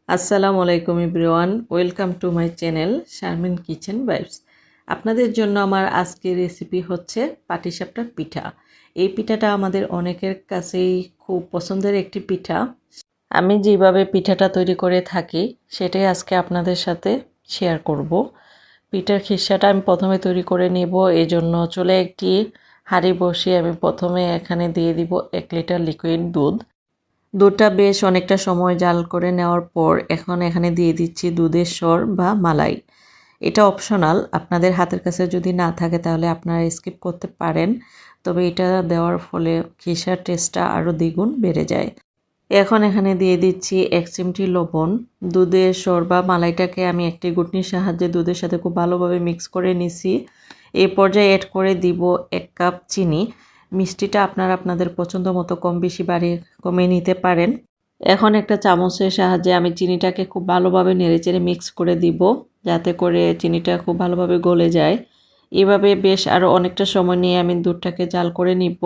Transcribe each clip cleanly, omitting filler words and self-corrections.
আসসালামু আলাইকুম everyone, welcome to my channel Sharmin kitchen vibes. আপনাদের জন্য আমার আজকের রেসিপি হচ্ছে পাটিসাপটা পিঠা। এই পিঠাটা আমাদের অনেকের কাছেই খুব পছন্দের একটি পিঠা। আমি যেভাবে পিঠাটা তৈরি করে থাকি সেটাই আজকে আপনাদের সাথে শেয়ার করব। পিঠার খিসাটা আমি প্রথমে তৈরি করে নেব, এই জন্য চুলে একটি হাঁড়ি বসিয়ে আমি প্রথমে এখানে দিয়ে দিব 1 লিটার লিকুইড দুধ। দুধটা বেশ অনেকটা সময় জাল করে নেওয়ার পর এখন এখানে দিয়ে দিচ্ছি দুধের সর বা মালাই। এটা অপশনাল, আপনাদের হাতের কাছে যদি না থাকে তাহলে আপনারা স্কিপ করতে পারেন, তবে এটা দেওয়ার ফলে খিসার টেস্টটা আরও দ্বিগুণ বেড়ে যায়। এখন এখানে দিয়ে দিচ্ছি 1 চিমটি লবণ। দুধের সর বা মালাইটাকে আমি একটি ঘুটনির সাহায্যে দুধের সাথে খুব ভালোভাবে মিক্স করে নিছি। এই পর্যায়ে অ্যাড করে দিব 1 কাপ চিনি। মিষ্টিটা আপনারা আপনাদের পছন্দ মতো কম বেশি বাড়িয়ে কমিয়ে নিতে পারেন। এখন একটা চামচের সাহায্যে আমি চিনিটাকে খুব ভালোভাবে নেড়েচেড়ে মিক্স করে দিব, যাতে করে চিনিটা খুব ভালোভাবে গলে যায়। এভাবে বেশ আরও অনেকটা সময় নিয়ে আমি দুধটাকে জাল করে নিব।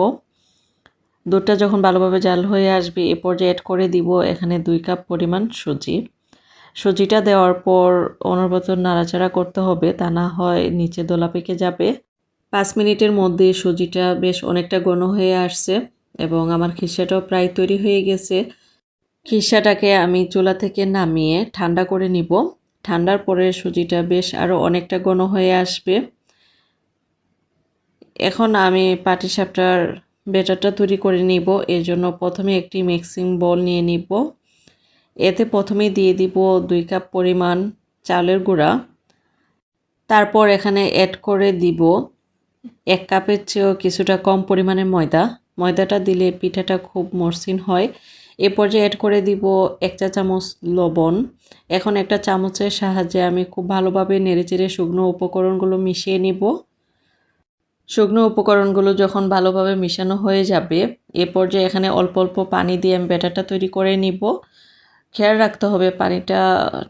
দুধটা যখন ভালোভাবে জাল হয়ে আসবে এ পর্যায়ে অ্যাড করে দিব এখানে 2 কাপ পরিমাণ সুজি। সুজিটা দেওয়ার পর অনবরত নাড়াচাড়া করতে হবে, তা না হয় নিচে দোলা পেকে যাবে। 5 মিনিটের মধ্যে সুজিটা বেশ অনেকটা ঘন হয়ে আসছে এবং আমার খিসাটাও প্রায় তৈরি হয়ে গেছে। খিসাটাকে আমি চুলা থেকে নামিয়ে ঠান্ডা করে নিব। ঠান্ডার পরে সুজিটা বেশ আরও অনেকটা ঘন হয়ে আসবে। এখন আমি পাটিসাপটার ব্যাটারটা তৈরি করে নিব। এর জন্য প্রথমে একটি মিক্সিং বোল নিয়ে নিব। এতে প্রথমেই দিয়ে দিব 2 কাপ পরিমাণ চালের গুঁড়া। তারপর এখানে অ্যাড করে দিব 1 কাপের চেয়েও কিছুটা কম পরিমাণে ময়দা। ময়দাটা দিলে পিঠাটা খুব মসৃণ হয়। এ পর্যায়ে অ্যাড করে দিব 1 চা চামচ লবণ। এখন একটা চামচের সাহায্যে আমি খুব ভালোভাবে নেড়েচেড়ে শুকনো উপকরণগুলো মিশিয়ে নিব। শুকনো উপকরণগুলো যখন ভালোভাবে মিশানো হয়ে যাবে এ পর্যায়ে এখানে অল্প অল্প পানি দিয়ে আমি ব্যাটারটা তৈরি করে নিব। খেয়াল রাখতে হবে পানিটা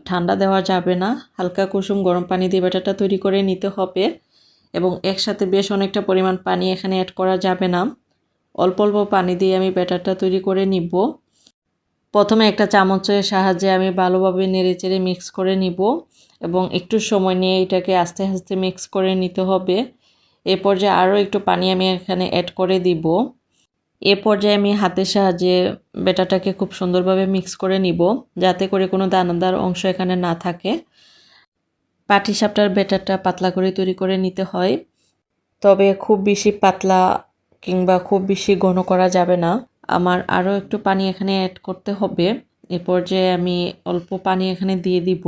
ঠান্ডা দেওয়া যাবে না, হালকা কুসুম গরম পানি দিয়ে ব্যাটারটা তৈরি করে নিতে হবে এবং একসাথে বেশ অনেকটা পরিমাণ পানি এখানে অ্যাড করা যাবে না। অল্প অল্প পানি দিয়ে আমি ব্যাটারটা তৈরি করে নিব। প্রথমে একটা চামচের সাহায্যে আমি ভালোভাবে নেড়েচেড়ে মিক্স করে নিব এবং একটু সময় নিয়ে এটাকে আস্তে আস্তে মিক্স করে নিতে হবে। এ পর্যায়ে আরও একটু পানি আমি এখানে অ্যাড করে দিব। এ পর্যায়ে আমি হাতের সাহায্যে ব্যাটারটাকে খুব সুন্দরভাবে মিক্স করে নিব, যাতে করে কোনো দানাদার অংশ এখানে না থাকে। পাটিসাপটার ব্যাটারটা পাতলা করে তৈরি করে নিতে হয়, তবে খুব বেশি পাতলা কিংবা খুব বেশি ঘন করা যাবে না। আমার আরও একটু পানি এখানে অ্যাড করতে হবে। এ পর্যায়ে আমি অল্প পানি এখানে দিয়ে দিব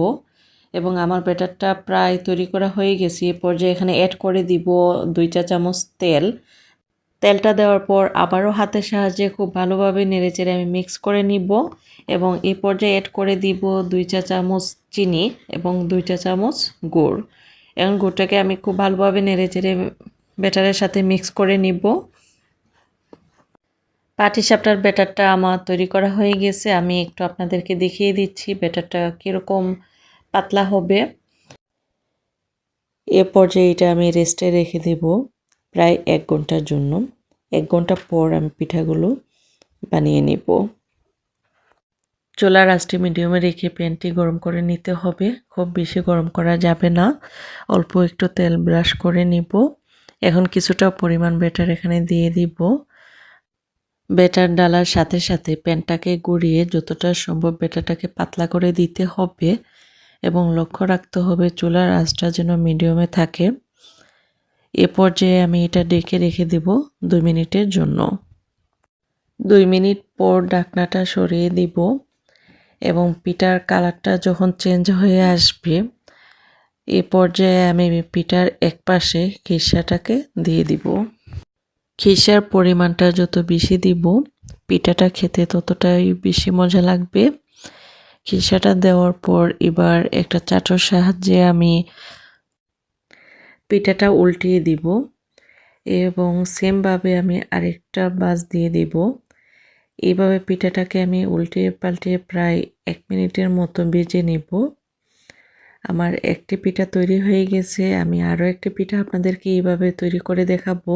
এবং আমার ব্যাটারটা প্রায় তৈরি করা হয়ে গেছে। এ পর্যায়ে এখানে অ্যাড করে দিব 2 চা চামচ তেল। তেলটা দেওয়ার পর আবারও হাতের সাহায্যে খুব ভালোভাবে নেড়েচেড়ে আমি মিক্স করে নিব এবং এই পর্যায়ে অ্যাড করে দিব 2 চা চামচ চিনি এবং 2 চা চামচ গুড়। এবং গুড়টাকে আমি খুব ভালোভাবে নেড়েচেড়ে ব্যাটারের সাথে মিক্স করে নিব। পাটিসাপটার ব্যাটারটা আমার তৈরি করা হয়ে গেছে। আমি একটু আপনাদেরকে দেখিয়ে দিচ্ছি ব্যাটারটা কীরকম পাতলা হবে। এ পর্যায়ে এটা আমি রেস্টে রেখে দেব প্রায় 1 ঘন্টার জন্য। 1 ঘন্টা পর আমি পিঠাগুলো বানিয়ে নেব। চুলার আঁচটি মিডিয়ামে রেখে প্যানটি গরম করে নিতে হবে, খুব বেশি গরম করা যাবে না। অল্প একটু তেল ব্রাশ করে নিব। এখন কিছুটা পরিমাণ ব্যাটার এখানে দিয়ে দিব। ব্যাটার ডালার সাথে সাথে প্যানটাকে ঘুরিয়ে যতটা সম্ভব ব্যাটারটাকে পাতলা করে দিতে হবে এবং লক্ষ্য রাখতে হবে চুলার আঁচটা যেন মিডিয়ামে থাকে। এ পর্যায়ে আমি এটা ঢেকে রেখে দেব 2 মিনিটের জন্য। 2 মিনিট পর ঢাকনাটা সরিয়ে দিব এবং পিঠার কালারটা যখন চেঞ্জ হয়ে আসবে এ পর্যায়ে আমি পিঠার এক পাশে খিসাটাকে দিয়ে দিব। খিসার পরিমাণটা যত বেশি দিব পিঠাটা খেতে ততটাই বেশি মজা লাগবে। খিসাটা দেওয়ার পর এবার একটা চাটুর সাহায্যে আমি পিঠাটা উল্টিয়ে দিব এবং সেমভাবে আমি আরেকটা বাস দিয়ে দিব। এইভাবে পিঠাটাকে আমি উল্টিয়ে পাল্টিয়ে প্রায় 1 মিনিটের মতো ভেজে নেব। আমার একটি পিঠা তৈরি হয়ে গেছে, আমি আরও একটি পিঠা আপনাদেরকে এইভাবে তৈরি করে দেখাবো।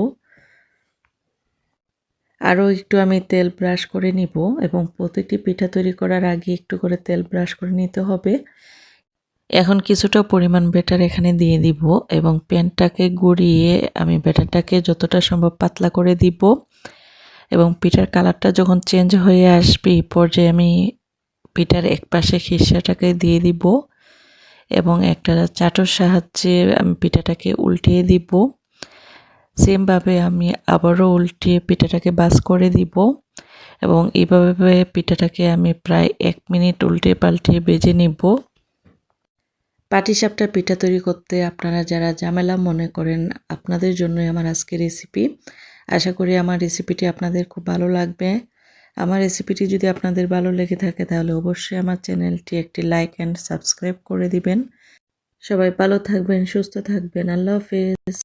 আরও একটু আমি তেল ব্রাশ করে নিব এবং প্রতিটি পিঠা তৈরি করার আগে একটু করে তেল ব্রাশ করে নিতে হবে। এখন কিছুটা পরিমাণ ব্যাটার এখানে দিয়ে দিব এবং প্যানটাকে গড়িয়ে আমি ব্যাটারটাকে যতটা সম্ভব পাতলা করে দিব এবং পিঠার কালারটা যখন চেঞ্জ হয়ে আসবে এই পর্যায়ে আমি পিঠার এক পাশে খিরসাটাকে দিয়ে দিব এবং একটা চাটুর সাহায্যে আমি পিঠাটাকে উল্টিয়ে দিব। সেমভাবে আমি আবারও উল্টিয়ে পিঠাটাকে বাস করে দিব এবং এইভাবে পিঠাটাকে আমি প্রায় 1 মিনিট উল্টে পাল্টে ভেজে নিব। পাটিসাপটা পিঠা তৈরি করতে আপনারা যারা ঝামেলা মনে করেন আপনাদের জন্যই আমার আজকের রেসিপি। আশা করি আমার রেসিপিটি আপনাদের খুব ভালো লাগবে। আমার রেসিপিটি যদি আপনাদের ভালো লেগে থাকে তাহলে অবশ্যই আমার চ্যানেলটি একটি লাইক অ্যান্ড সাবস্ক্রাইব করে দিবেন। সবাই ভালো থাকবেন, সুস্থ থাকবেন। আল্লাহ হাফেজ।